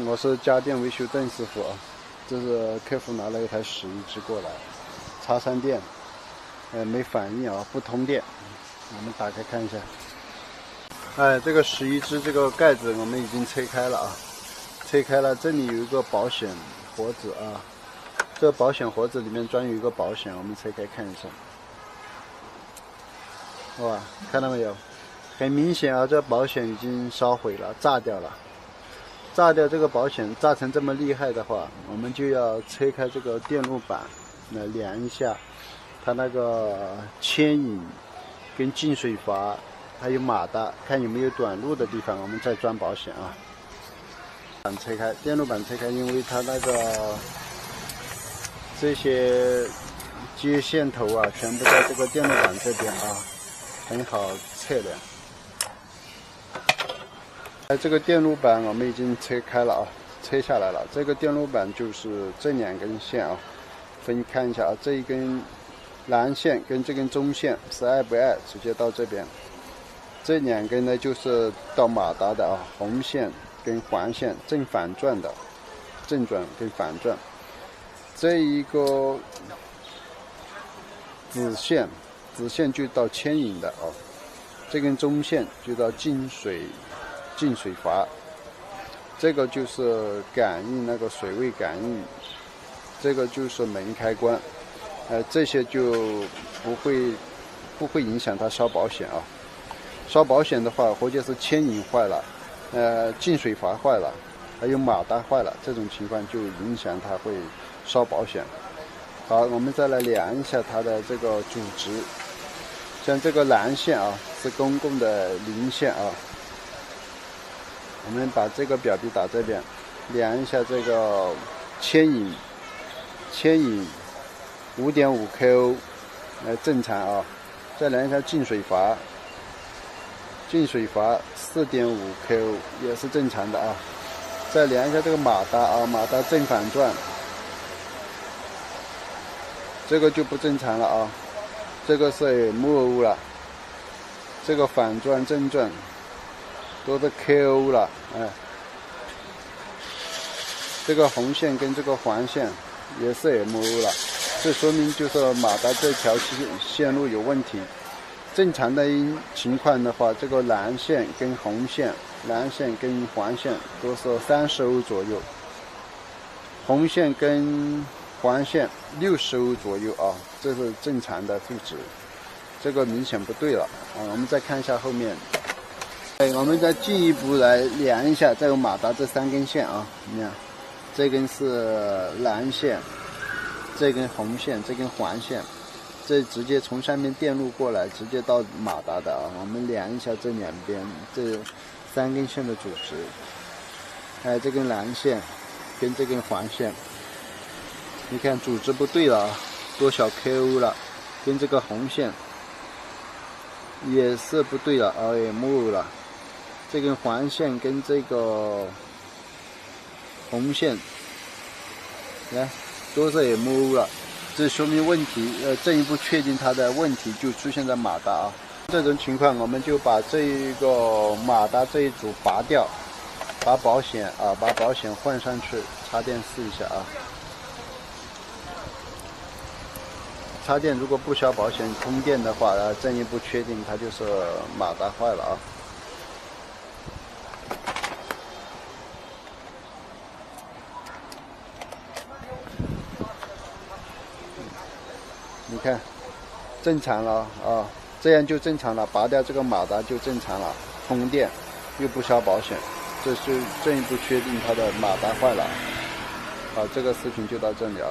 我是家电维修邓师傅啊，这是客户拿了一台洗衣机过来，插上电，没反应啊，不通电。我们打开看一下。这个洗衣机这个盖子我们已经拆开了啊，拆开了，这里有一个保险盒子啊，这个保险盒子里面装有一个保险，我们拆开看一下。哇，看到没有？很明显啊，这保险已经烧毁了，炸掉了。炸掉这个保险，炸成这么厉害的话，我们就要拆开这个电路板，来量一下它那个牵引跟进水阀还有马达，看有没有短路的地方，我们再装保险啊。拆开电路板拆开，因为它那个这些接线头啊，全部在这个电路板这边啊，很好测量。这个电路板我们已经拆开了啊，拆下来了。这个电路板就是这两根线啊，看一下啊，这一根蓝线跟这根中线是爱不爱，直接到这边。这两根呢就是到马达的啊，红线跟黄线正反转的，正转跟反转。这一个子线就到牵引的啊，这根中线就到进水阀，这个就是感应那个水位感应，这个就是门开关，这些就不会影响它烧保险啊。烧保险的话，或者是牵引坏了，进水阀坏了，还有马达坏了，这种情况就影响它会烧保险。好，我们再来量一下它的这个阻值，像这个蓝线啊是公共的零线啊。我们把这个表皮打这边，量一下这个牵引 5.5 kO， 正常啊。再量一下进水阀 4.5 kO 也是正常的啊。再量一下这个马达啊，马达正反转，这个就不正常了啊，这个是 MO 了，这个反转正转都是 KO 了，这个红线跟这个黄线也是 MO 了，这说明就是马达这条线路有问题。正常的情况的话，这个蓝线跟红线、蓝线跟黄线都是30欧左右，红线跟黄线60欧左右啊，这是正常的数值。这个明显不对了啊！我们再看一下后面。我们再进一步来量一下这个马达这3根线啊，你看，这根是蓝线，这根红线，这根黄线，这直接从上面电路过来，直接到马达的啊。我们量一下这两边这3根线的阻值，这根蓝线跟这根黄线，你看阻值不对了啊，多少 KO 了，跟这个红线也是不对了，MO 了。这根黄线跟这个红线，来都是 MO 了，这说明问题。进一步确定它的问题就出现在马达啊。这种情况，我们就把这一个马达这一组拔掉，把保险换上去，插电试一下啊。插电如果不消保险通电的话，进一步确定它就是马达坏了啊。你看，正常了啊，这样就正常了，拔掉这个马达就正常了，通电又不消保险，这是进一步确定它的马达坏了。好，这个视频就到这里啊。